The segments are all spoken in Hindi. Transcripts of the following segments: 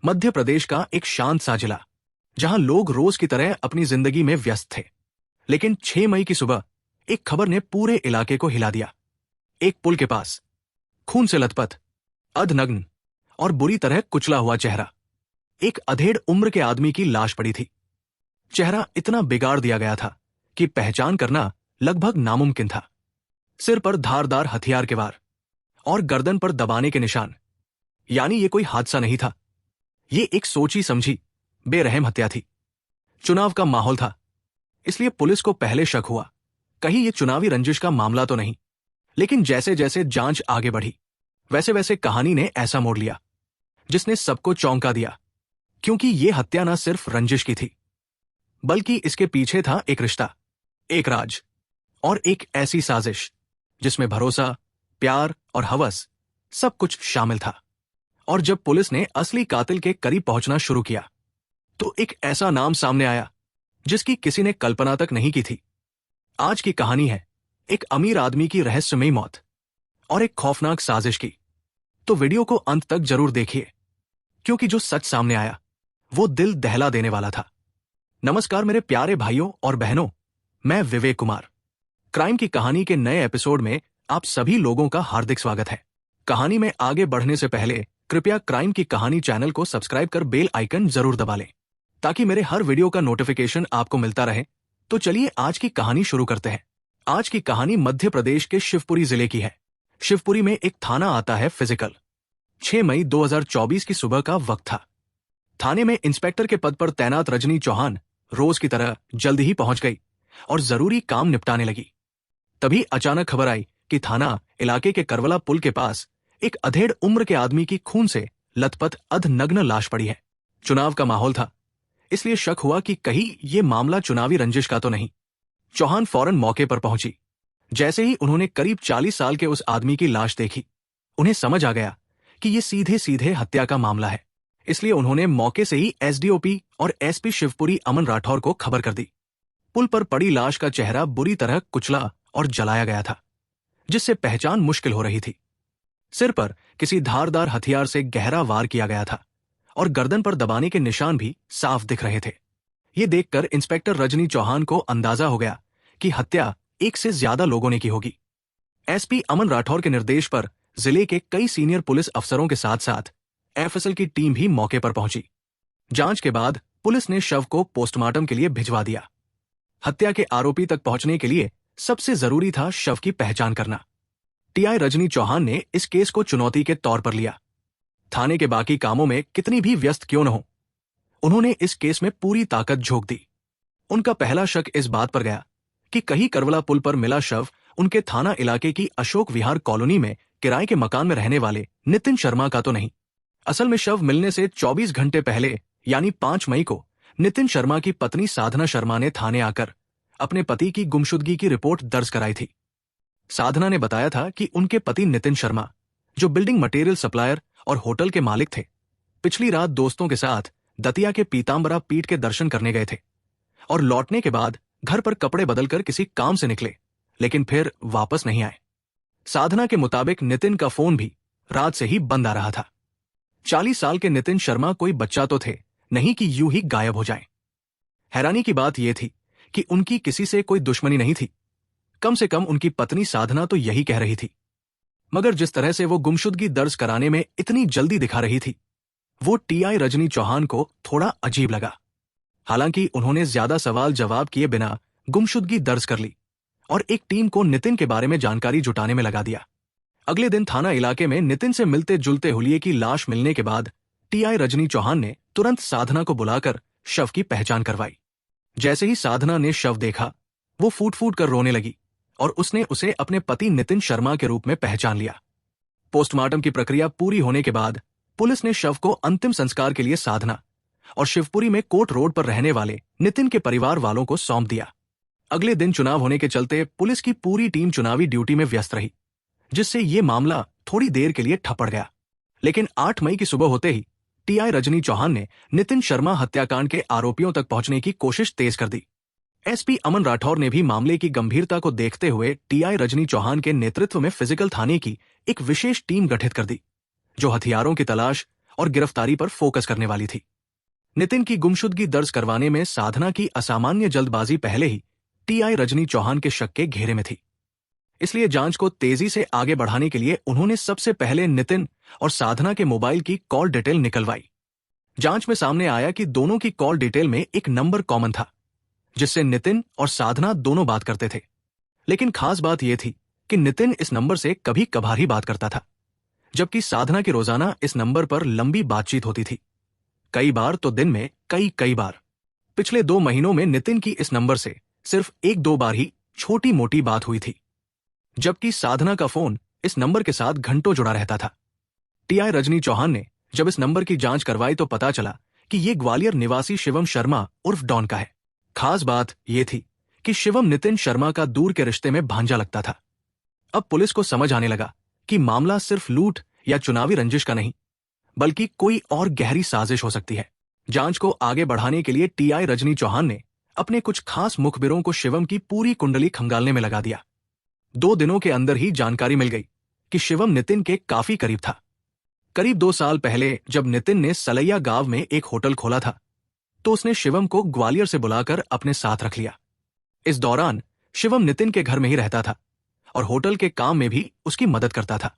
मध्य प्रदेश का एक शांत सा जिला, जहां लोग रोज की तरह अपनी जिंदगी में व्यस्त थे। लेकिन 6 मई की सुबह एक खबर ने पूरे इलाके को हिला दिया। एक पुल के पास खून से लथपथ, अर्धनग्न और बुरी तरह कुचला हुआ चेहरा, एक अधेड़ उम्र के आदमी की लाश पड़ी थी। चेहरा इतना बिगाड़ दिया गया था कि पहचान करना लगभग नामुमकिन था। सिर पर धारदार हथियार के वार और गर्दन पर दबाने के निशान। यानी ये कोई हादसा नहीं था, ये एक सोची समझी बेरहम हत्या थी। चुनाव का माहौल था, इसलिए पुलिस को पहले शक हुआ कहीं ये चुनावी रंजिश का मामला तो नहीं। लेकिन जैसे जैसे जांच आगे बढ़ी, वैसे वैसे कहानी ने ऐसा मोड़ लिया जिसने सबको चौंका दिया। क्योंकि ये हत्या न सिर्फ रंजिश की थी, बल्कि इसके पीछे था एक रिश्ता, एक राज और एक ऐसी साजिश जिसमें भरोसा, प्यार और हवस सब कुछ शामिल था। और जब पुलिस ने असली कातिल के करीब पहुंचना शुरू किया, तो एक ऐसा नाम सामने आया जिसकी किसी ने कल्पना तक नहीं की थी। आज की कहानी है एक अमीर आदमी की रहस्यमयी मौत और एक खौफनाक साजिश की। तो वीडियो को अंत तक जरूर देखिए, क्योंकि जो सच सामने आया वो दिल दहला देने वाला था। नमस्कार मेरे प्यारे भाइयों और बहनों, मैं विवेक कुमार। क्राइम की कहानी के नए एपिसोड में आप सभी लोगों का हार्दिक स्वागत है। कहानी में आगे बढ़ने से पहले कृपया क्राइम की कहानी चैनल को सब्सक्राइब कर बेल आइकन जरूर दबा लें, ताकि मेरे हर वीडियो का नोटिफिकेशन आपको मिलता रहे। तो चलिए आज की कहानी शुरू करते हैं। आज की कहानी मध्य प्रदेश के शिवपुरी जिले की है। शिवपुरी में एक थाना आता है फिजिकल। 6 मई 2024 की सुबह का वक्त था। थाने में इंस्पेक्टर के पद पर तैनात रजनी चौहान रोज की तरह जल्द ही पहुंच गई और जरूरी काम निपटाने लगी। तभी अचानक खबर आई कि थाना इलाके के करवला पुल के पास एक अधेड़ उम्र के आदमी की खून से लथपथ अर्धनग्न लाश पड़ी है। चुनाव का माहौल था, इसलिए शक हुआ कि कहीं ये मामला चुनावी रंजिश का तो नहीं। चौहान फौरन मौके पर पहुंची। जैसे ही उन्होंने करीब 40 साल के उस आदमी की लाश देखी, उन्हें समझ आ गया कि ये सीधे सीधे हत्या का मामला है। इसलिए उन्होंने मौके से ही एसडीओपी और एसपी शिवपुरी अमन राठौर को खबर कर दी। पुल पर पड़ी लाश का चेहरा बुरी तरह कुचला और जलाया गया था, जिससे पहचान मुश्किल हो रही थी। सिर पर किसी धारदार हथियार से गहरा वार किया गया था और गर्दन पर दबाने के निशान भी साफ दिख रहे थे। ये देखकर इंस्पेक्टर रजनी चौहान को अंदाजा हो गया कि हत्या एक से ज्यादा लोगों ने की होगी। एसपी अमन राठौर के निर्देश पर जिले के कई सीनियर पुलिस अफसरों के साथ साथ एफएसएल की टीम भी मौके पर पहुंची। जांच के बाद पुलिस ने शव को पोस्टमार्टम के लिए भिजवा दिया। हत्या के आरोपी तक पहुंचने के लिए सबसे जरूरी था शव की पहचान करना। टीआई रजनी चौहान ने इस केस को चुनौती के तौर पर लिया। थाने के बाकी कामों में कितनी भी व्यस्त क्यों न हो, उन्होंने इस केस में पूरी ताकत झोंक दी। उनका पहला शक इस बात पर गया कि कहीं करवला पुल पर मिला शव उनके थाना इलाके की अशोक विहार कॉलोनी में किराए के मकान में रहने वाले नितिन शर्मा का तो नहीं। असल में शव मिलने से 24 घंटे पहले यानी 5 मई को नितिन शर्मा की पत्नी साधना शर्मा ने थाने आकर अपने पति की गुमशुदगी की रिपोर्ट दर्ज कराई थी। साधना ने बताया था कि उनके पति नितिन शर्मा, जो बिल्डिंग मटेरियल सप्लायर और होटल के मालिक थे, पिछली रात दोस्तों के साथ दतिया के पीताम्बरा पीठ के दर्शन करने गए थे और लौटने के बाद घर पर कपड़े बदलकर किसी काम से निकले, लेकिन फिर वापस नहीं आए। साधना के मुताबिक नितिन का फोन भी रात से ही बंद आ रहा था। 40 साल के नितिन शर्मा कोई बच्चा तो थे नहीं कि यूं ही गायब हो जाएं। हैरानी की बात यह थी कि उनकी किसी से कोई दुश्मनी नहीं थी। कम से कम उनकी पत्नी साधना तो यही कह रही थी। मगर जिस तरह से वो गुमशुदगी दर्ज कराने में इतनी जल्दी दिखा रही थी, वो टीआई रजनी चौहान को थोड़ा अजीब लगा। हालांकि उन्होंने ज्यादा सवाल जवाब किए बिना गुमशुदगी दर्ज कर ली और एक टीम को नितिन के बारे में जानकारी जुटाने में लगा दिया। अगले दिन थाना इलाके में नितिन से मिलते जुलते हुलिये की लाश मिलने के बाद टीआई रजनी चौहान ने तुरंत साधना को बुलाकर शव की पहचान करवाई। जैसे ही साधना ने शव देखा, वो फूट फूट कर रोने लगी और उसने उसे अपने पति नितिन शर्मा के रूप में पहचान लिया। पोस्टमार्टम की प्रक्रिया पूरी होने के बाद पुलिस ने शव को अंतिम संस्कार के लिए साधना और शिवपुरी में कोट रोड पर रहने वाले नितिन के परिवार वालों को सौंप दिया। अगले दिन चुनाव होने के चलते पुलिस की पूरी टीम चुनावी ड्यूटी में व्यस्त रही, जिससे ये मामला थोड़ी देर के लिए ठप्पड़ गया। लेकिन 8 मई की सुबह होते ही टीआई रजनी चौहान ने नितिन शर्मा हत्याकांड के आरोपियों तक पहुंचने की कोशिश तेज कर दी। एसपी अमन राठौर ने भी मामले की गंभीरता को देखते हुए टीआई रजनी चौहान के नेतृत्व में फिजिकल थाने की एक विशेष टीम गठित कर दी, जो हथियारों की तलाश और गिरफ्तारी पर फोकस करने वाली थी। नितिन की गुमशुदगी दर्ज करवाने में साधना की असामान्य जल्दबाजी पहले ही टीआई रजनी चौहान के शक के घेरे में थी। इसलिए जांच को तेजी से आगे बढ़ाने के लिए उन्होंने सबसे पहले नितिन और साधना के मोबाइल की कॉल डिटेल निकलवाई। जांच में सामने आया कि दोनों की कॉल डिटेल में एक नंबर कॉमन था, जिससे नितिन और साधना दोनों बात करते थे। लेकिन खास बात यह थी कि नितिन इस नंबर से कभी कभार ही बात करता था, जबकि साधना की रोजाना इस नंबर पर लंबी बातचीत होती थी, कई बार तो दिन में कई बार। पिछले 2 महीनों में नितिन की इस नंबर से सिर्फ 1-2 बार ही छोटी मोटी बात हुई थी, जबकि साधना का फोन इस नंबर के साथ घंटों जुड़ा रहता था। टीआई रजनी चौहान ने जब इस नंबर की जांच करवाई तो पता चला कि यह ग्वालियर निवासी शिवम शर्मा उर्फ डॉन का है। खास बात यह थी कि शिवम नितिन शर्मा का दूर के रिश्ते में भांजा लगता था। अब पुलिस को समझ आने लगा कि मामला सिर्फ लूट या चुनावी रंजिश का नहीं, बल्कि कोई और गहरी साजिश हो सकती है। जांच को आगे बढ़ाने के लिए टीआई रजनी चौहान ने अपने कुछ खास मुखबिरों को शिवम की पूरी कुंडली खंगालने में लगा दिया। 2 दिनों के अंदर ही जानकारी मिल गई कि शिवम नितिन के काफी करीब था। करीब 2 साल पहले जब नितिन ने सलैया गांव में एक होटल खोला था, तो उसने शिवम को ग्वालियर से बुलाकर अपने साथ रख लिया। इस दौरान शिवम नितिन के घर में ही रहता था और होटल के काम में भी उसकी मदद करता था।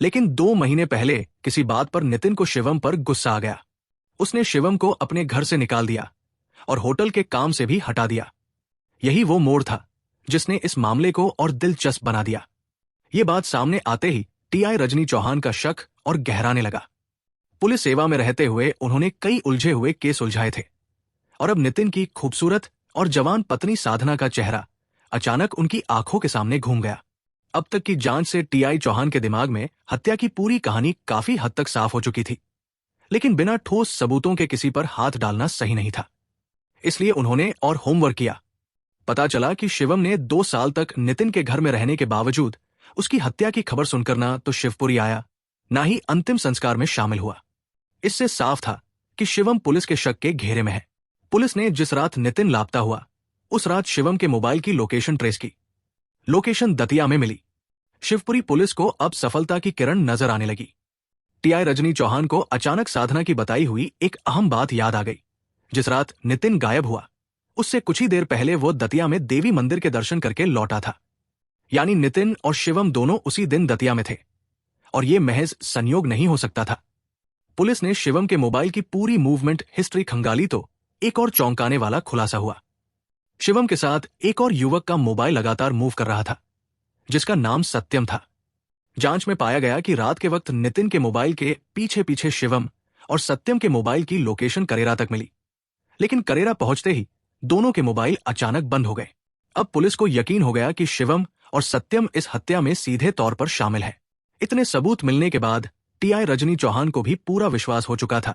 लेकिन 2 महीने पहले किसी बात पर नितिन को शिवम पर गुस्सा आ गया। उसने शिवम को अपने घर से निकाल दिया और होटल के काम से भी हटा दिया। यही वो मोड़ था जिसने इस मामले को और दिलचस्प बना दिया। ये बात सामने आते ही टीआई रजनी चौहान का शक और गहराने लगा। पुलिस सेवा में रहते हुए उन्होंने कई उलझे हुए केस उलझाए थे, और अब नितिन की खूबसूरत और जवान पत्नी साधना का चेहरा अचानक उनकी आंखों के सामने घूम गया। अब तक की जांच से टीआई चौहान के दिमाग में हत्या की पूरी कहानी काफी हद तक साफ हो चुकी थी, लेकिन बिना ठोस सबूतों के किसी पर हाथ डालना सही नहीं था। इसलिए उन्होंने और होमवर्क किया। पता चला कि शिवम ने 2 साल तक नितिन के घर में रहने के बावजूद उसकी हत्या की खबर सुनकर ना तो शिवपुरी आया, ना ही अंतिम संस्कार में शामिल हुआ। इससे साफ था कि शिवम पुलिस के शक के घेरे में है। पुलिस ने जिस रात नितिन लापता हुआ, उस रात शिवम के मोबाइल की लोकेशन ट्रेस की। लोकेशन दतिया में मिली। शिवपुरी पुलिस को अब सफलता की किरण नजर आने लगी। टीआई रजनी चौहान को अचानक साधना की बताई हुई एक अहम बात याद आ गई। जिस रात नितिन गायब हुआ, उससे कुछ ही देर पहले वो दतिया में देवी मंदिर के दर्शन करके लौटा था। यानी नितिन और शिवम दोनों उसी दिन दतिया में थे, और ये महज संयोग नहीं हो सकता था। पुलिस ने शिवम के मोबाइल की पूरी मूवमेंट हिस्ट्री खंगाली तो एक और चौंकाने वाला खुलासा हुआ। शिवम के साथ एक और युवक का मोबाइल लगातार मूव कर रहा था, जिसका नाम सत्यम था। जांच में पाया गया कि रात के वक्त नितिन के मोबाइल के पीछे पीछे शिवम और सत्यम के मोबाइल की लोकेशन करेरा तक मिली, लेकिन करेरा पहुंचते ही दोनों के मोबाइल अचानक बंद हो गए। अब पुलिस को यकीन हो गया कि शिवम और सत्यम इस हत्या में सीधे तौर पर शामिल है। इतने सबूत मिलने के बाद टीआई रजनी चौहान को भी पूरा विश्वास हो चुका था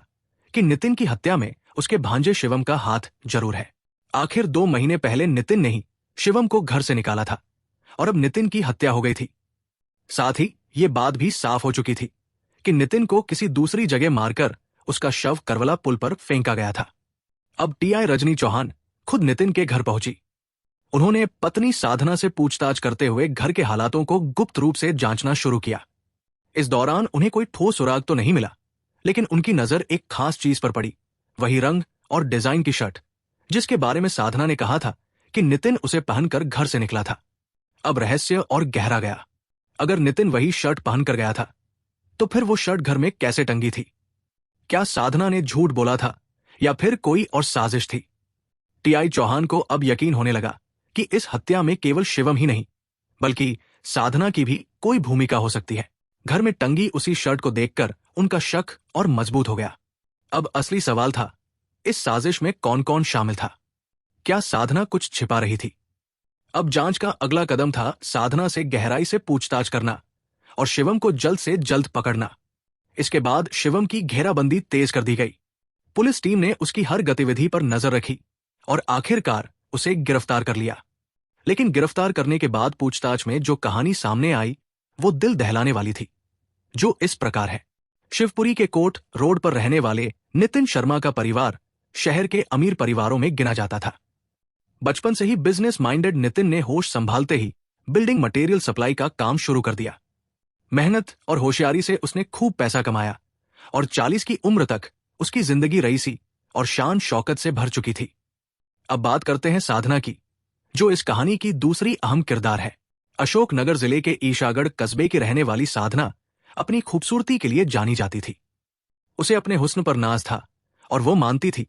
कि नितिन की हत्या में उसके भांजे शिवम का हाथ जरूर है। आखिर 2 महीने पहले नितिन ने ही शिवम को घर से निकाला था, और अब नितिन की हत्या हो गई थी। साथ ही ये बात भी साफ हो चुकी थी कि नितिन को किसी दूसरी जगह मारकर उसका शव करवला पुल पर फेंका गया था। अब टीआई रजनी चौहान खुद नितिन के घर पहुंची। उन्होंने पत्नी साधना से पूछताछ करते हुए घर के हालातों को गुप्त रूप से जांचना शुरू किया। इस दौरान उन्हें कोई ठोस सुराग तो नहीं मिला, लेकिन उनकी नजर एक खास चीज पर पड़ी, वही रंग और डिजाइन की शर्ट, जिसके बारे में साधना ने कहा था कि नितिन उसे पहनकर घर से निकला था। अब रहस्य और गहरा गया। अगर नितिन वही शर्ट पहनकर गया था, तो फिर वो शर्ट घर में कैसे टंगी थी? क्या साधना ने झूठ बोला था, या फिर कोई और साजिश थी? टीआई चौहान को अब यकीन होने लगा कि इस हत्या में केवल शिवम ही नहीं, बल्कि साधना की भी कोई भूमिका हो सकती है। घर में टंगी उसी शर्ट को देखकर उनका शक और मजबूत हो गया। अब असली सवाल था, इस साजिश में कौन कौन शामिल था? क्या साधना कुछ छिपा रही थी? अब जांच का अगला कदम था साधना से गहराई से पूछताछ करना और शिवम को जल्द से जल्द पकड़ना। इसके बाद शिवम की घेराबंदी तेज कर दी गई। पुलिस टीम ने उसकी हर गतिविधि पर नजर रखी और आखिरकार उसे गिरफ्तार कर लिया। लेकिन गिरफ्तार करने के बाद पूछताछ में जो कहानी सामने आई, वो दिल दहलाने वाली थी, जो इस प्रकार है। शिवपुरी के कोट रोड पर रहने वाले नितिन शर्मा का परिवार शहर के अमीर परिवारों में गिना जाता था। बचपन से ही बिजनेस माइंडेड नितिन ने होश संभालते ही बिल्डिंग मटेरियल सप्लाई का काम शुरू कर दिया। मेहनत और होशियारी से उसने खूब पैसा कमाया और 40 की उम्र तक उसकी जिंदगी रईसी और शान शौकत से भर चुकी थी। अब बात करते हैं साधना की, जो इस कहानी की दूसरी अहम किरदार है। अशोकनगर जिले के ईशागढ़ कस्बे की रहने वाली साधना अपनी खूबसूरती के लिए जानी जाती थी। उसे अपने हुस्न पर नाज था और वो मानती थी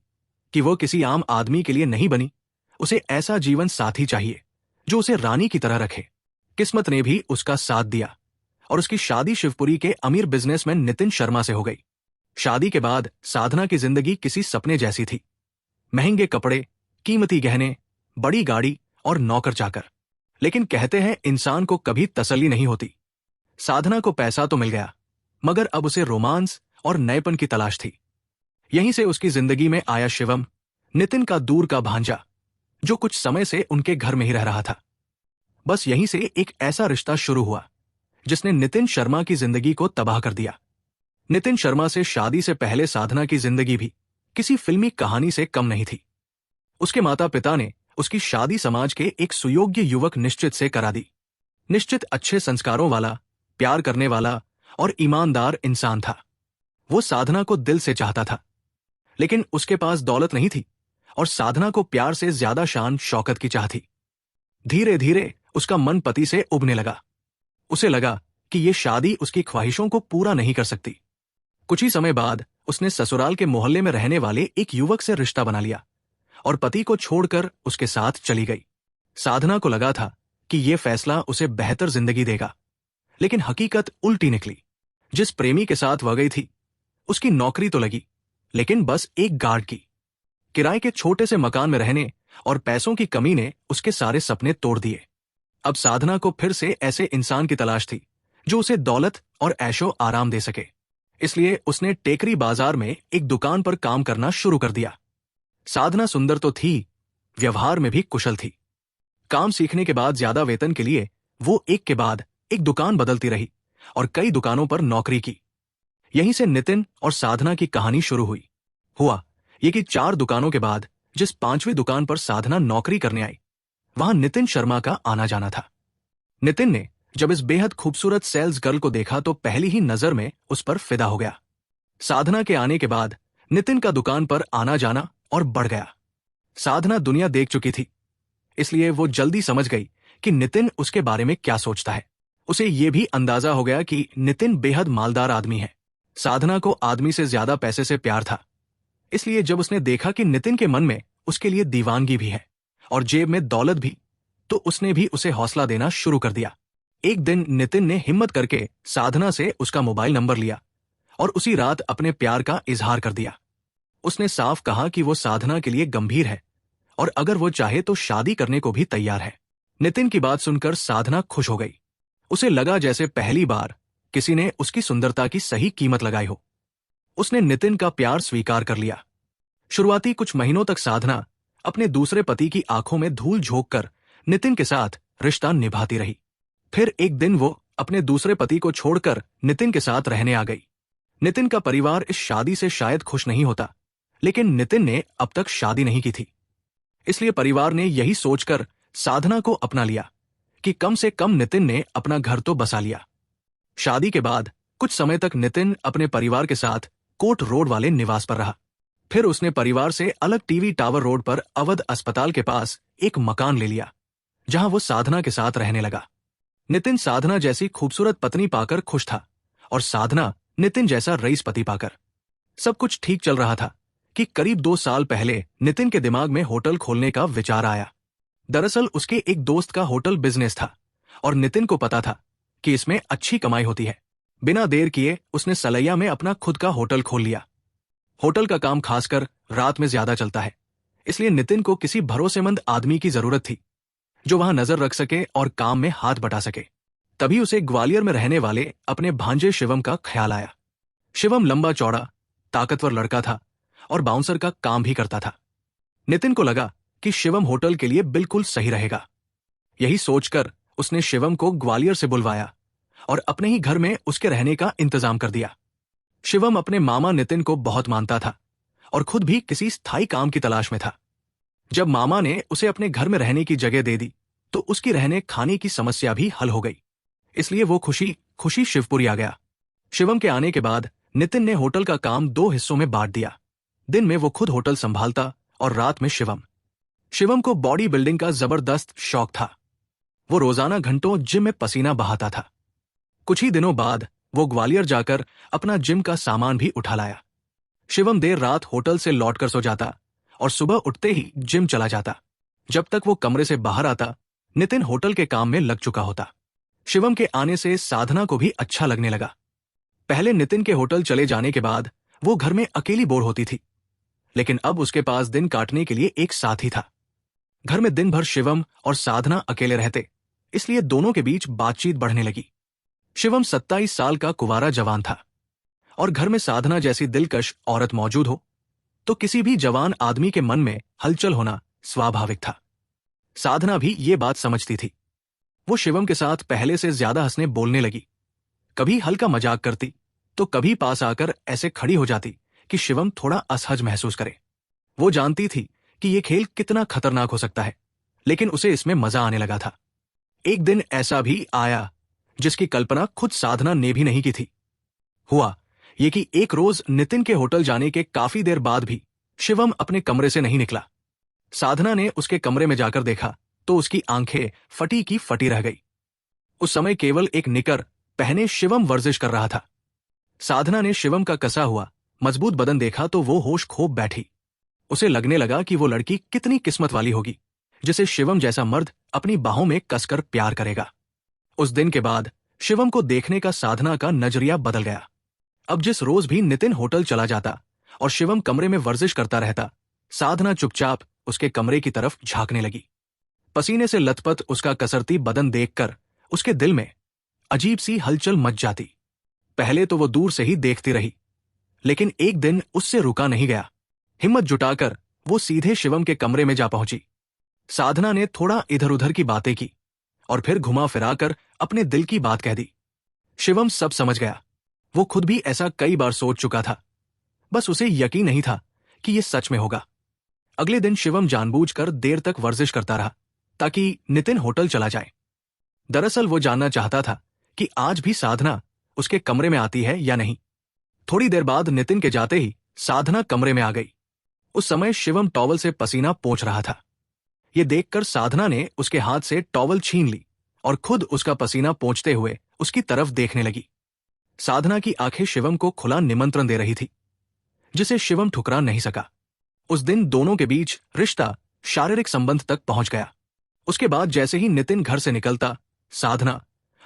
कि वो किसी आम आदमी के लिए नहीं बनी, उसे ऐसा जीवन साथी चाहिए जो उसे रानी की तरह रखे। किस्मत ने भी उसका साथ दिया और उसकी शादी शिवपुरी के अमीर बिजनेसमैन नितिन शर्मा से हो गई। शादी के बाद साधना की जिंदगी किसी सपने जैसी थी। महंगे कपड़े, कीमती गहने, बड़ी गाड़ी और नौकर चाकर। लेकिन कहते हैं इंसान को कभी तसल्ली नहीं होती। साधना को पैसा तो मिल गया, मगर अब उसे रोमांस और नएपन की तलाश थी। यहीं से उसकी जिंदगी में आया शिवम, नितिन का दूर का भांजा, जो कुछ समय से उनके घर में ही रह रहा था। बस यहीं से एक ऐसा रिश्ता शुरू हुआ जिसने नितिन शर्मा की जिंदगी को तबाह कर दिया। नितिन शर्मा से शादी से पहले साधना की जिंदगी भी किसी फिल्मी कहानी से कम नहीं थी। उसके माता पिता ने उसकी शादी समाज के एक सुयोग्य युवक निश्चित से करा दी। निश्चित अच्छे संस्कारों वाला, प्यार करने वाला और ईमानदार इंसान था। वो साधना को दिल से चाहता था, लेकिन उसके पास दौलत नहीं थी और साधना को प्यार से ज्यादा शान शौकत की चाह थी। धीरे धीरे उसका मन पति से उबने लगा। उसे लगा कि ये शादी उसकी ख्वाहिशों को पूरा नहीं कर सकती। कुछ ही समय बाद उसने ससुराल के मोहल्ले में रहने वाले एक युवक से रिश्ता बना लिया और पति को छोड़कर उसके साथ चली गई। साधना को लगा था कि यह फैसला उसे बेहतर जिंदगी देगा, लेकिन हकीकत उल्टी निकली। जिस प्रेमी के साथ वह गई थी, उसकी नौकरी तो लगी, लेकिन बस एक गार्ड की। किराए के छोटे से मकान में रहने और पैसों की कमी ने उसके सारे सपने तोड़ दिए। अब साधना को फिर से ऐसे इंसान की तलाश थी जो उसे दौलत और ऐशो आराम दे सके। इसलिए उसने टेकरी बाजार में एक दुकान पर काम करना शुरू कर दिया। साधना सुंदर तो थी, व्यवहार में भी कुशल थी। काम सीखने के बाद ज्यादा वेतन के लिए वो एक के बाद एक दुकान बदलती रही और कई दुकानों पर नौकरी की। यहीं से नितिन और साधना की कहानी शुरू हुई। हुआ ये कि 4 दुकानों के बाद जिस 5वीं दुकान पर साधना नौकरी करने आई, वहां नितिन शर्मा का आना जाना था। नितिन ने जब इस बेहद खूबसूरत सेल्स गर्ल को देखा तो पहली ही नजर में उस पर फिदा हो गया। साधना के आने के बाद नितिन का दुकान पर आना जाना और बढ़ गया। साधना दुनिया देख चुकी थी, इसलिए वो जल्दी समझ गई कि नितिन उसके बारे में क्या सोचता है। उसे ये भी अंदाजा हो गया कि नितिन बेहद मालदार आदमी है। साधना को आदमी से ज्यादा पैसे से प्यार था, इसलिए जब उसने देखा कि नितिन के मन में उसके लिए दीवानगी भी है और जेब में दौलत भी, तो उसने भी उसे हौसला देना शुरू कर दिया। एक दिन नितिन ने हिम्मत करके साधना से उसका मोबाइल नंबर लिया और उसी रात अपने प्यार का इजहार कर दिया। उसने साफ कहा कि वो साधना के लिए गंभीर है और अगर वो चाहे तो शादी करने को भी तैयार है। नितिन की बात सुनकर साधना खुश हो गई। उसे लगा जैसे पहली बार किसी ने उसकी सुंदरता की सही कीमत लगाई हो। उसने नितिन का प्यार स्वीकार कर लिया। शुरुआती कुछ महीनों तक साधना अपने दूसरे पति की आंखों में धूल झोंक कर नितिन के साथ रिश्ता निभाती रही। फिर एक दिन वो अपने दूसरे पति को छोड़कर नितिन के साथ रहने आ गई। नितिन का परिवार इस शादी से शायद खुश नहीं होता, लेकिन नितिन ने अब तक शादी नहीं की थी। इसलिए परिवार ने यही सोचकर साधना को अपना लिया कि कम से कम नितिन ने अपना घर तो बसा लिया। शादी के बाद कुछ समय तक नितिन अपने परिवार के साथ कोट रोड वाले निवास पर रहा। फिर उसने परिवार से अलग टीवी टावर रोड पर अवध अस्पताल के पास एक मकान ले लिया, जहां वो साधना के साथ रहने लगा। नितिन साधना जैसी खूबसूरत पत्नी पाकर खुश था और साधना नितिन जैसा रईस पति पाकर। सब कुछ ठीक चल रहा था कि करीब 2 साल पहले नितिन के दिमाग में होटल खोलने का विचार आया। दरअसल उसके एक दोस्त का होटल बिजनेस था और नितिन को पता था कि इसमें अच्छी कमाई होती है। बिना देर किए उसने सलैया में अपना खुद का होटल खोल लिया। होटल का काम खासकर रात में ज्यादा चलता है, इसलिए नितिन को किसी भरोसेमंद आदमी की जरूरत थी जो वहां नजर रख सके और काम में हाथ बटा सके। तभी उसे ग्वालियर में रहने वाले अपने भांजे शिवम का ख्याल आया। शिवम लंबा चौड़ा ताकतवर लड़का था और बाउंसर का काम भी करता था। नितिन को लगा कि शिवम होटल के लिए बिल्कुल सही रहेगा। यही सोचकर उसने शिवम को ग्वालियर से बुलवाया और अपने ही घर में उसके रहने का इंतजाम कर दिया। शिवम अपने मामा नितिन को बहुत मानता था और खुद भी किसी स्थायी काम की तलाश में था। जब मामा ने उसे अपने घर में रहने की जगह दे दी तो उसकी रहने खाने की समस्या भी हल हो गई। इसलिए वो खुशी खुशी शिवपुरी आ गया। शिवम के आने के बाद नितिन ने होटल का काम 2 हिस्सों में बांट दिया। दिन में वो खुद होटल संभालता और रात में शिवम। शिवम को बॉडी बिल्डिंग का जबरदस्त शौक था। वो रोजाना घंटों जिम में पसीना बहाता था। कुछ ही दिनों बाद वो ग्वालियर जाकर अपना जिम का सामान भी उठा लाया। शिवम देर रात होटल से लौटकर सो जाता और सुबह उठते ही जिम चला जाता। जब तक वो कमरे से बाहर आता, नितिन होटल के काम में लग चुका होता। शिवम के आने से साधना को भी अच्छा लगने लगा। पहले नितिन के होटल चले जाने के बाद वो घर में अकेली बोर होती थी, लेकिन अब उसके पास दिन काटने के लिए एक साथी था। घर में दिन भर शिवम और साधना अकेले रहते, इसलिए दोनों के बीच बातचीत बढ़ने लगी। शिवम 27 साल का कुंवारा जवान था और घर में साधना जैसी दिलकश औरत मौजूद हो तो किसी भी जवान आदमी के मन में हलचल होना स्वाभाविक था। साधना भी ये बात समझती थी। वो शिवम के साथ पहले से ज्यादा हंसने बोलने लगी। कभी हल्का मजाक करती तो कभी पास आकर ऐसे खड़ी हो जाती कि शिवम थोड़ा असहज महसूस करे। वो जानती थी कि ये खेल कितना खतरनाक हो सकता है, लेकिन उसे इसमें मजा आने लगा था। एक दिन ऐसा भी आया जिसकी कल्पना खुद साधना ने भी नहीं की थी। हुआ ये कि एक रोज नितिन के होटल जाने के काफी देर बाद भी शिवम अपने कमरे से नहीं निकला। साधना ने उसके कमरे में जाकर देखा तो उसकी आंखें फटी की फटी रह गई। उस समय केवल एक निकर पहने शिवम वर्जिश कर रहा था। साधना ने शिवम का कसा हुआ मजबूत बदन देखा तो वो होश खो बैठी। उसे लगने लगा कि वो लड़की कितनी किस्मत वाली होगी जिसे शिवम जैसा मर्द अपनी बाहों में कसकर प्यार करेगा। उस दिन के बाद शिवम को देखने का साधना का नजरिया बदल गया। अब जिस रोज भी नितिन होटल चला जाता और शिवम कमरे में वर्जिश करता रहता, साधना चुपचाप उसके कमरे की तरफ झांकने लगी। पसीने से लथपथ उसका कसरती बदन देखकर उसके दिल में अजीब सी हलचल मच जाती। पहले तो वो दूर से ही देखती रही, लेकिन एक दिन उससे रुका नहीं गया। हिम्मत जुटाकर वो सीधे शिवम के कमरे में जा पहुंची। साधना ने थोड़ा इधर उधर की बातें की और फिर घुमा फिराकर अपने दिल की बात कह दी। शिवम सब समझ गया। वो खुद भी ऐसा कई बार सोच चुका था, बस उसे यकीन नहीं था कि ये सच में होगा। अगले दिन शिवम जानबूझकर देर तक वर्जिश करता रहा ताकि नितिन होटल चला जाए। दरअसल वो जानना चाहता था कि आज भी साधना उसके कमरे में आती है या नहीं। थोड़ी देर बाद नितिन के जाते ही साधना कमरे में आ गई। उस समय शिवम टॉवल से पसीना पोंछ रहा था। ये देखकर साधना ने उसके हाथ से टॉवल छीन ली और खुद उसका पसीना पोंछते हुए उसकी तरफ देखने लगी। साधना की आंखें शिवम को खुला निमंत्रण दे रही थी, जिसे शिवम ठुकरा नहीं सका। उस दिन दोनों के बीच रिश्ता शारीरिक संबंध तक पहुंच गया। उसके बाद जैसे ही नितिन घर से निकलता, साधना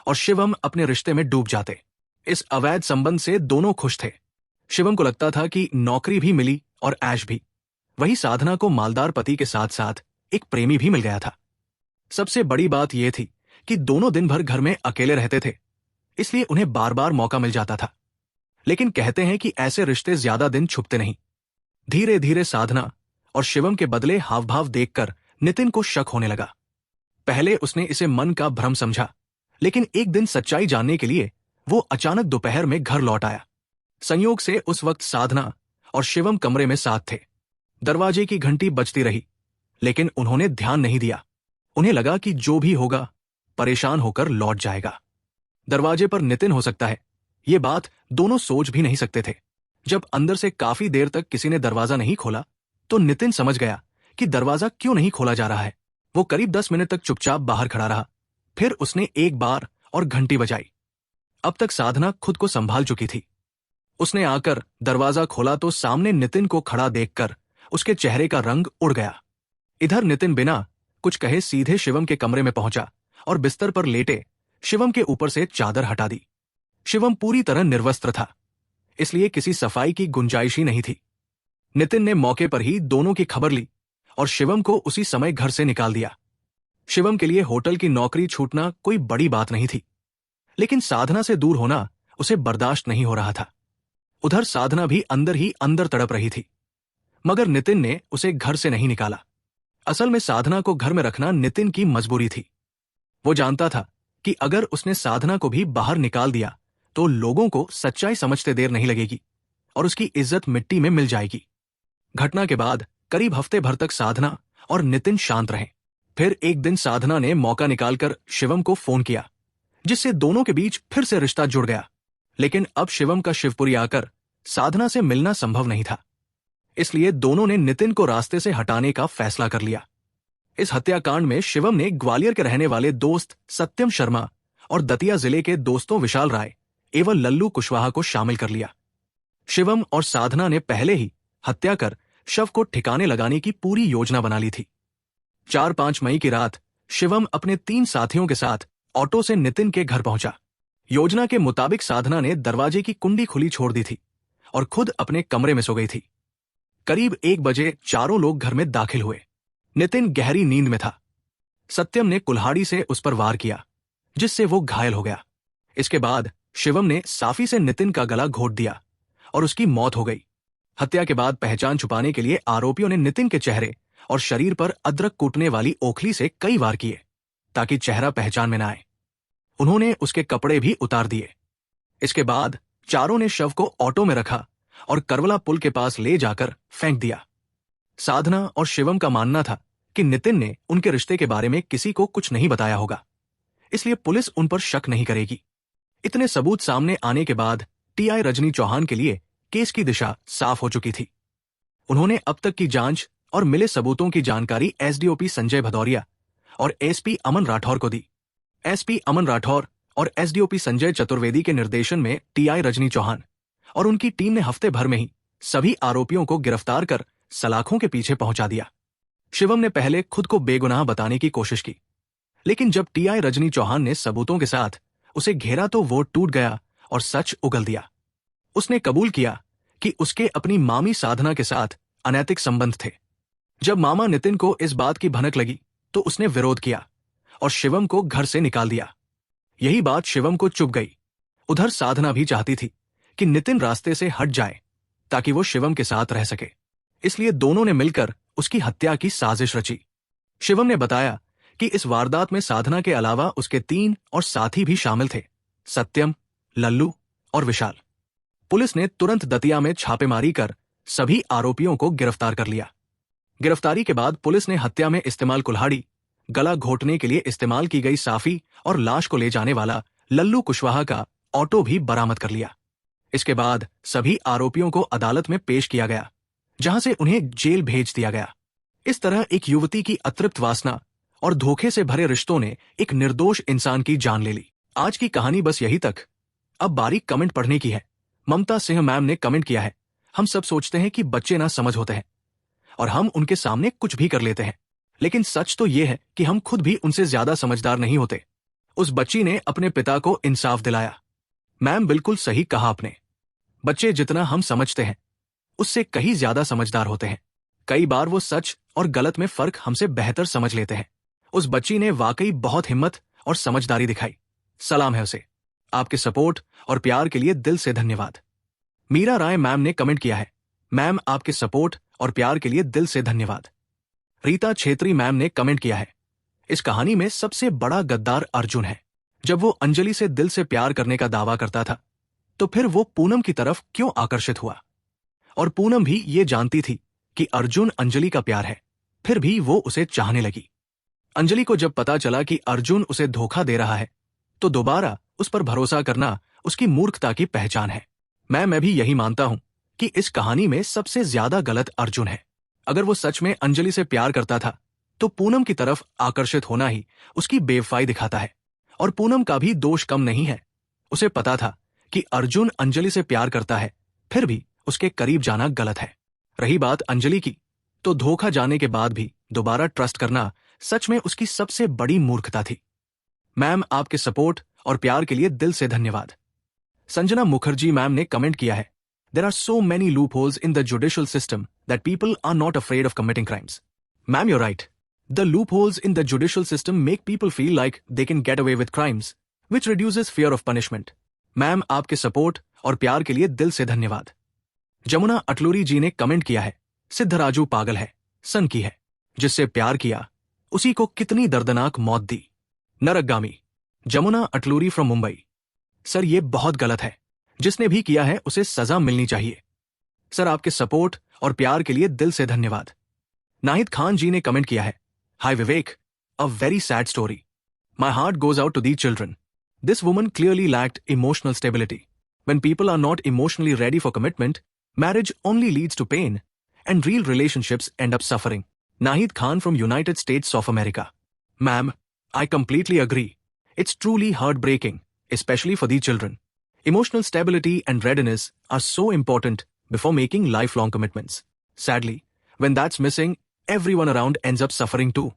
और शिवम अपने रिश्ते में डूब जाते। इस अवैध संबंध से दोनों खुश थे। शिवम को लगता था कि नौकरी भी मिली और ऐश भी। वही साधना को मालदार पति के साथ साथ एक प्रेमी भी मिल गया था। सबसे बड़ी बात यह थी कि दोनों दिन भर घर में अकेले रहते थे, इसलिए उन्हें बार बार मौका मिल जाता था। लेकिन कहते हैं कि ऐसे रिश्ते ज्यादा दिन छुपते नहीं। धीरे धीरे साधना और शिवम के बदले हाव भाव देखकर नितिन को शक होने लगा। पहले उसने इसे मन का भ्रम समझा, लेकिन एक दिन सच्चाई जानने के लिए वो अचानक दोपहर में घर लौट आया। संयोग से उस वक्त साधना और शिवम कमरे में साथ थे। दरवाजे की घंटी बजती रही, लेकिन उन्होंने ध्यान नहीं दिया। उन्हें लगा कि जो भी होगा परेशान होकर लौट जाएगा। दरवाजे पर नितिन हो सकता है, ये बात दोनों सोच भी नहीं सकते थे। जब अंदर से काफी देर तक किसी ने दरवाजा नहीं खोला तो नितिन समझ गया कि दरवाजा क्यों नहीं खोला जा रहा है। वो करीब 10 मिनट तक चुपचाप बाहर खड़ा रहा। फिर उसने एक बार और घंटी बजाई। अब तक साधना खुद को संभाल चुकी थी। उसने आकर दरवाजा खोला तो सामने नितिन को खड़ा देखकर उसके चेहरे का रंग उड़ गया। इधर नितिन बिना कुछ कहे सीधे शिवम के कमरे में पहुंचा और बिस्तर पर लेटे शिवम के ऊपर से चादर हटा दी। शिवम पूरी तरह निर्वस्त्र था, इसलिए किसी सफाई की गुंजाइश ही नहीं थी। नितिन ने मौके पर ही दोनों की खबर ली और शिवम को उसी समय घर से निकाल दिया। शिवम के लिए होटल की नौकरी छूटना कोई बड़ी बात नहीं थी, लेकिन साधना से दूर होना उसे बर्दाश्त नहीं हो रहा था। उधर साधना भी अंदर ही अंदर तड़प रही थी, मगर नितिन ने उसे घर से नहीं निकाला। असल में साधना को घर में रखना नितिन की मजबूरी थी। वो जानता था कि अगर उसने साधना को भी बाहर निकाल दिया तो लोगों को सच्चाई समझते देर नहीं लगेगी और उसकी इज्जत मिट्टी में मिल जाएगी। घटना के बाद करीब हफ्ते भर तक साधना और नितिन शांत रहे। फिर एक दिन साधना ने मौका निकालकर शिवम को फोन किया, जिससे दोनों के बीच फिर से रिश्ता जुड़ गया। लेकिन अब शिवम का शिवपुरी आकर साधना से मिलना संभव नहीं था, इसलिए दोनों ने नितिन को रास्ते से हटाने का फैसला कर लिया। इस हत्याकांड में शिवम ने ग्वालियर के रहने वाले दोस्त सत्यम शर्मा और दतिया जिले के दोस्तों विशाल राय एवं लल्लू कुशवाहा को शामिल कर लिया। शिवम और साधना ने पहले ही हत्या कर शव को ठिकाने लगाने की पूरी योजना बना ली थी। 4-5 मई की रात शिवम अपने 3 साथियों के साथ ऑटो से नितिन के घर पहुंचा। योजना के मुताबिक साधना ने दरवाजे की कुंडी खुली छोड़ दी थी और खुद अपने कमरे में सो गई थी। करीब 1 बजे चारों लोग घर में दाखिल हुए। नितिन गहरी नींद में था। सत्यम ने कुल्हाड़ी से उस पर वार किया, जिससे वो घायल हो गया। इसके बाद शिवम ने साफी से नितिन का गला घोंट दिया और उसकी मौत हो गई। हत्या के बाद पहचान छुपाने के लिए आरोपियों ने नितिन के चेहरे और शरीर पर अदरक कूटने वाली ओखली से कई वार किए, ताकि चेहरा पहचान में न आए। उन्होंने उसके कपड़े भी उतार दिए। इसके बाद चारों ने शव को ऑटो में रखा और करवला पुल के पास ले जाकर फेंक दिया। साधना और शिवम का मानना था कि नितिन ने उनके रिश्ते के बारे में किसी को कुछ नहीं बताया होगा, इसलिए पुलिस उन पर शक नहीं करेगी। इतने सबूत सामने आने के बाद टीआई रजनी चौहान के लिए केस की दिशा साफ हो चुकी थी। उन्होंने अब तक की जांच और मिले सबूतों की जानकारी एसडीओपी संजय भदौरिया और एसपी अमन राठौर को दी। एसपी अमन राठौर और एसडीओपी संजय चतुर्वेदी के निर्देशन में टीआई रजनी चौहान और उनकी टीम ने हफ्ते भर में ही सभी आरोपियों को गिरफ्तार कर सलाखों के पीछे पहुंचा दिया। शिवम ने पहले खुद को बेगुनाह बताने की कोशिश की, लेकिन जब टीआई रजनी चौहान ने सबूतों के साथ उसे घेरा तो वो टूट गया और सच उगल दिया। उसने कबूल किया कि उसके अपनी मामी साधना के साथ अनैतिक संबंध थे। जब मामा नितिन को इस बात की भनक लगी तो उसने विरोध किया और शिवम को घर से निकाल दिया। यही बात शिवम को चुभ गई। उधर साधना भी चाहती थी कि नितिन रास्ते से हट जाए ताकि वो शिवम के साथ रह सके, इसलिए दोनों ने मिलकर उसकी हत्या की साजिश रची। शिवम ने बताया कि इस वारदात में साधना के अलावा उसके 3 और साथी भी शामिल थे, सत्यम, लल्लू और विशाल। पुलिस ने तुरंत दतिया में छापेमारी कर सभी आरोपियों को गिरफ्तार कर लिया। गिरफ्तारी के बाद पुलिस ने हत्या में इस्तेमाल कुल्हाड़ी, गला घोंटने के लिए इस्तेमाल की गई साफी और लाश को ले जाने वाला लल्लू कुशवाहा का ऑटो भी बरामद कर लिया। इसके बाद सभी आरोपियों को अदालत में पेश किया गया, जहां से उन्हें जेल भेज दिया गया। इस तरह एक युवती की अतृप्त वासना और धोखे से भरे रिश्तों ने एक निर्दोष इंसान की जान ले ली। आज की कहानी बस यही तक। अब बारी कमेंट पढ़ने की है। ममता सिंह मैम ने कमेंट किया है, हम सब सोचते हैं कि बच्चे ना समझ होते हैं और हम उनके सामने कुछ भी कर लेते हैं, लेकिन सच तो ये है कि हम खुद भी उनसे ज्यादा समझदार नहीं होते। उस बच्ची ने अपने पिता को इंसाफ दिलाया। मैम बिल्कुल सही कहा आपने। बच्चे जितना हम समझते हैं उससे कहीं ज्यादा समझदार होते हैं। कई बार वो सच और गलत में फर्क हमसे बेहतर समझ लेते हैं। उस बच्ची ने वाकई बहुत हिम्मत और समझदारी दिखाई। सलाम है उसे। आपके सपोर्ट और प्यार के लिए दिल से धन्यवाद। मीरा राय मैम ने कमेंट किया है, मैम आपके सपोर्ट और प्यार के लिए दिल से धन्यवाद। रीता छेत्री मैम ने कमेंट किया है, इस कहानी में सबसे बड़ा गद्दार अर्जुन है। जब वो अंजलि से दिल से प्यार करने का दावा करता था तो फिर वो पूनम की तरफ क्यों आकर्षित हुआ? और पूनम भी ये जानती थी कि अर्जुन अंजलि का प्यार है, फिर भी वो उसे चाहने लगी। अंजलि को जब पता चला कि अर्जुन उसे धोखा दे रहा है तो दोबारा उस पर भरोसा करना उसकी मूर्खता की पहचान है। मैं भी यही मानता हूं कि इस कहानी में सबसे ज्यादा गलत अर्जुन है। अगर वो सच में अंजलि से प्यार करता था तो पूनम की तरफ आकर्षित होना ही उसकी बेवफाई दिखाता है। और पूनम का भी दोष कम नहीं है। उसे पता था कि अर्जुन अंजलि से प्यार करता है, फिर भी उसके करीब जाना गलत है। रही बात अंजलि की, तो धोखा जाने के बाद भी दोबारा ट्रस्ट करना सच में उसकी सबसे बड़ी मूर्खता थी। मैम आपके सपोर्ट और प्यार के लिए दिल से धन्यवाद। संजना मुखर्जी मैम ने कमेंट किया है, there are so many loopholes in the judicial system that people are not afraid of committing crimes. Ma'am you right. The loopholes in the judicial system make people feel like they can get away with crimes, which reduces fear of punishment. Ma'am आपके सपोर्ट और प्यार के लिए दिल से धन्यवाद। जमुना अटलूरी जी ने कमेंट किया है, सिद्धराजू पागल है, सन की है, जिससे प्यार किया उसी को कितनी दर्दनाक मौत दी। नरकगामी। जमुना अटलूरी फ्रॉम मुंबई। सर ये बहुत गलत है, जिसने भी किया है उसे सजा मिलनी चाहिए। सर आपके सपोर्ट और प्यार के लिए दिल से धन्यवाद। नाहिद खान जी ने कमेंट किया है, Hi Vivek, a very sad story. My heart goes out to these children. This woman clearly lacked emotional stability. When people are not emotionally ready for commitment, marriage only leads to pain, and real relationships end up suffering. Nahid Khan from United States of America. Ma'am, I completely agree. It's truly heartbreaking, especially for the children. Emotional stability and readiness are so important before making lifelong commitments. Sadly, when that's missing, everyone around ends up suffering too.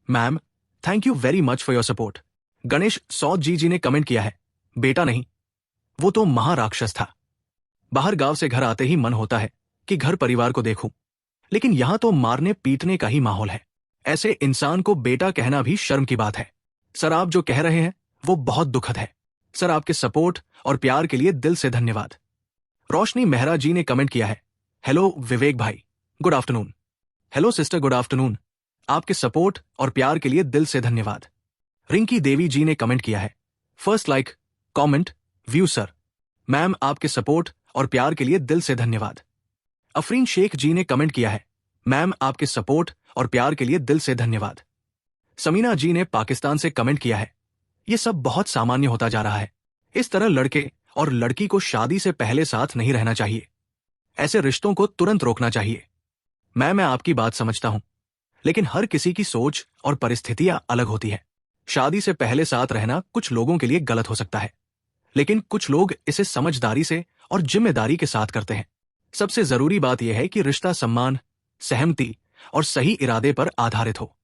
Ma'am, thank you very much for your support. Ganesh Saud जी ने कमेंट किया है, बेटा नहीं, वो तो महाराक्षस था। बाहर गांव से घर आते ही मन होता है कि घर परिवार को देखूं, लेकिन यहां तो मारने पीटने का ही माहौल है। ऐसे इंसान को बेटा कहना भी शर्म की बात है। सर, आप जो कह रहे हैं वो बहुत दुखद है। सर, आपके सपोर्ट और प्यार के लिए दिल से धन्यवाद। रोशनी मेहरा जी ने कमेंट किया है, हेलो विवेक भाई, good afternoon. Hello sister, good afternoon. आपके सपोर्ट और प्यार के लिए दिल से धन्यवाद। रिंकी देवी जी ने कमेंट किया है, first like, comment, view sir. Ma'am, आपके सपोर्ट और प्यार के लिए दिल से धन्यवाद। अफरीन शेख जी ने कमेंट किया है, मैम आपके सपोर्ट और प्यार के लिए दिल से धन्यवाद। समीना जी ने पाकिस्तान से कमेंट किया है, यह सब बहुत सामान्य होता जा रहा है। इस तरह लड़के और लड़की को शादी से पहले साथ नहीं रहना चाहिए। ऐसे रिश्तों को तुरंत रोकना चाहिए। मैं आपकी बात समझता हूं, लेकिन हर किसी की सोच और परिस्थितियां अलग होती है। शादी से पहले साथ रहना कुछ लोगों के लिए गलत हो सकता है, लेकिन कुछ लोग इसे समझदारी से और जिम्मेदारी के साथ करते हैं। सबसे जरूरी बात यह है कि रिश्ता सम्मान, सहमति और सही इरादे पर आधारित हो।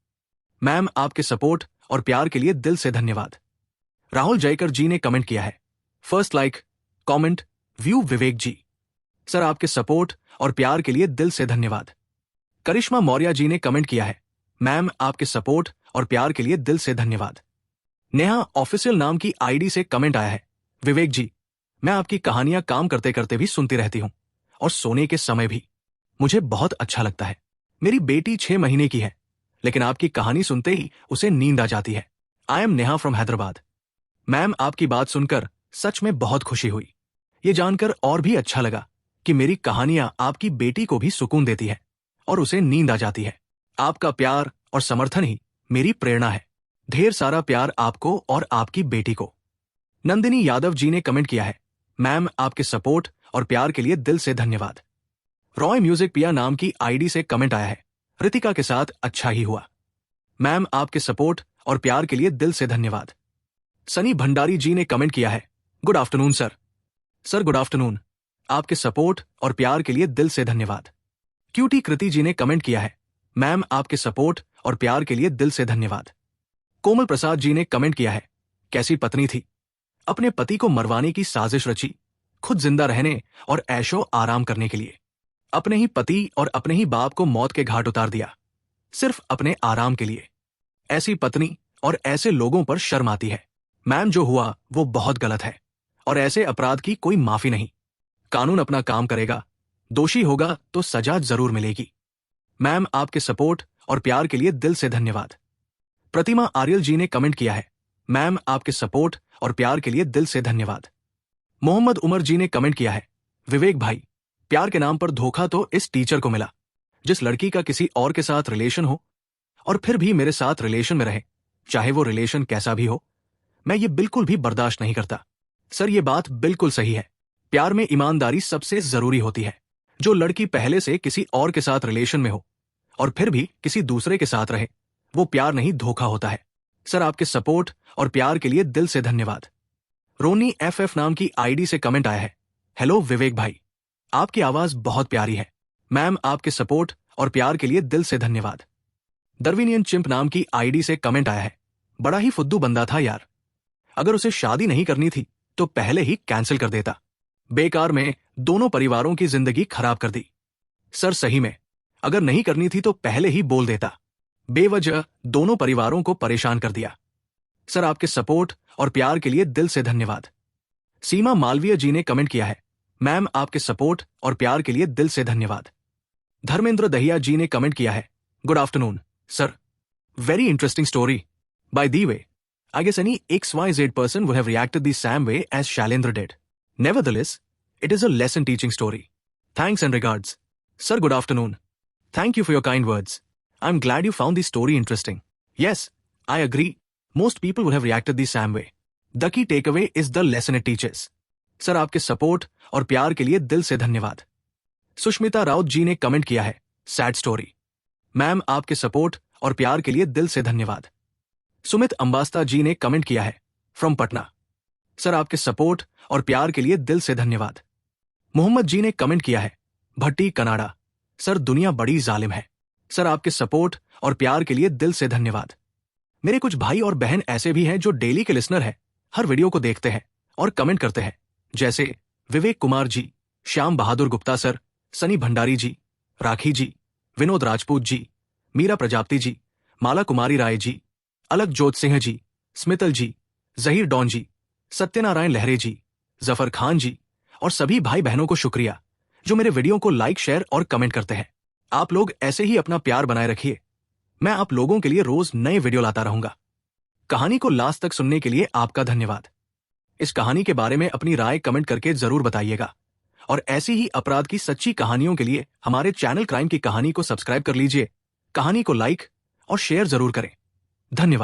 मैम, आपके सपोर्ट और प्यार के लिए दिल से धन्यवाद। राहुल जयकर जी ने कमेंट किया है, फर्स्ट लाइक, कमेंट, व्यू विवेक जी। सर, आपके सपोर्ट और प्यार के लिए दिल से धन्यवाद। करिश्मा मौर्य जी ने कमेंट किया है, मैम आपके सपोर्ट और प्यार के लिए दिल से धन्यवाद। नेहा ऑफिशियल नाम की आईडी से कमेंट आया है, विवेक जी, मैं आपकी कहानियां काम करते करते भी सुनती रहती हूं और सोने के समय भी। मुझे बहुत अच्छा लगता है। मेरी बेटी 6 महीने की है, लेकिन आपकी कहानी सुनते ही उसे नींद आ जाती है। I am Neha from Hyderabad. Ma'am, आपकी बात सुनकर सच में बहुत खुशी हुई। ये जानकर और भी अच्छा लगा कि मेरी कहानियां आपकी बेटी को भी सुकून देती है और उसे नींद आ जाती है। आपका प्यार और समर्थन ही मेरी प्रेरणा है। ढेर सारा प्यार आपको और आपकी बेटी को। नंदिनी यादव जी ने कमेंट किया है, मैम आपके सपोर्ट और प्यार के लिए दिल से धन्यवाद। रॉय म्यूजिक पिया नाम की आईडी से कमेंट आया है, रितिका के साथ अच्छा ही हुआ। मैम, आपके सपोर्ट और प्यार के लिए दिल से धन्यवाद। सनी भंडारी जी ने कमेंट किया है, good afternoon sir. Sir, good afternoon. आपके सपोर्ट और प्यार के लिए दिल से धन्यवाद। क्यूटी कृति जी ने कमेंट किया है, मैम आपके सपोर्ट और प्यार के लिए दिल से धन्यवाद। कोमल प्रसाद जी ने कमेंट किया है, कैसी पत्नी थी, अपने पति को मरवाने की साजिश रची, खुद जिंदा रहने और ऐशो आराम करने के लिए। अपने ही पति और अपने ही बाप को मौत के घाट उतार दिया, सिर्फ अपने आराम के लिए। ऐसी पत्नी और ऐसे लोगों पर शर्म आती है। मैम, जो हुआ वो बहुत गलत है और ऐसे अपराध की कोई माफी नहीं। कानून अपना काम करेगा, दोषी होगा तो सजा जरूर मिलेगी। मैम, आपके सपोर्ट और प्यार के लिए दिल से धन्यवाद। प्रतिमा आर्यल जी ने कमेंट किया है, मैम आपके सपोर्ट और प्यार के लिए दिल से धन्यवाद। मोहम्मद उमर जी ने कमेंट किया है, विवेक भाई, प्यार के नाम पर धोखा तो इस टीचर को मिला। जिस लड़की का किसी और के साथ रिलेशन हो और फिर भी मेरे साथ रिलेशन में रहे, चाहे वो रिलेशन कैसा भी हो, मैं ये बिल्कुल भी बर्दाश्त नहीं करता। सर, ये बात बिल्कुल सही है। प्यार में ईमानदारी सबसे जरूरी होती है। जो लड़की पहले से किसी और के साथ रिलेशन में हो और फिर भी किसी दूसरे के साथ रहे, वो प्यार नहीं, धोखा होता है। सर, आपके सपोर्ट और प्यार के लिए दिल से धन्यवाद। रोनी एफएफ नाम की आईडी से कमेंट आया है, हेलो विवेक भाई, आपकी आवाज बहुत प्यारी है। मैम, आपके सपोर्ट और प्यार के लिए दिल से धन्यवाद। दरविनियन चिंप नाम की आईडी से कमेंट आया है, बड़ा ही फुद्दू बंदा था यार। अगर उसे शादी नहीं करनी थी तो पहले ही कैंसिल कर देता। बेकार में दोनों परिवारों की जिंदगी खराब कर दी। सर, सही में अगर नहीं करनी थी तो पहले ही बोल देता। बेवजह दोनों परिवारों को परेशान कर दिया। सर, आपके सपोर्ट और प्यार के लिए दिल से धन्यवाद। सीमा मालवीय जी ने कमेंट किया है, मैम आपके सपोर्ट और प्यार के लिए दिल से धन्यवाद। धर्मेंद्र दहिया जी ने कमेंट किया है, good afternoon sir, very interesting story. By the way, I guess any XYZ person would have reacted the same way as Shailendra did. Nevertheless, it is a lesson teaching story. Thanks and regards. Sir, good afternoon. Thank you for your kind words. I'm glad you found the story interesting. Yes, I agree. Most people would have reacted the same way. The key takeaway is the lesson it teaches. Sir आपके सपोर्ट और प्यार के लिए दिल से धन्यवाद। सुष्मिता राउत जी ने कमेंट किया है, सैड स्टोरी। मैम आपके सपोर्ट और प्यार के लिए दिल से धन्यवाद। सुमित अंबास्ता जी ने कमेंट किया है, फ्रॉम पटना। सर आपके सपोर्ट और प्यार के लिए दिल से धन्यवाद। मोहम्मद जी ने कमेंट किया है, भट्टी कनाडा। सर दुनिया बड़ी जालिम है। सर आपके सपोर्ट और प्यार के लिए दिल से धन्यवाद। मेरे कुछ भाई और बहन ऐसे भी हैं जो डेली के लिसनर हैं, हर वीडियो को देखते हैं और कमेंट करते हैं, जैसे विवेक कुमार जी, श्याम बहादुर गुप्ता सर, सनी भंडारी जी, राखी जी, विनोद राजपूत जी, मीरा प्रजापति जी, माला कुमारी राय जी, अलक जोत सिंह जी, स्मितल जी, जहीर डॉन जी, सत्यनारायण लहरे जी, जफर खान जी और सभी भाई बहनों को शुक्रिया जो मेरे वीडियो को लाइक, शेयर और कमेंट करते हैं। आप लोग ऐसे ही अपना प्यार बनाए रखिए। मैं आप लोगों के लिए रोज नए वीडियो लाता रहूंगा। कहानी को लास्ट तक सुनने के लिए आपका धन्यवाद। इस कहानी के बारे में अपनी राय कमेंट करके जरूर बताइएगा और ऐसी ही अपराध की सच्ची कहानियों के लिए हमारे चैनल क्राइम की कहानी को सब्सक्राइब कर लीजिए। कहानी को लाइक और शेयर जरूर करें। धन्यवाद।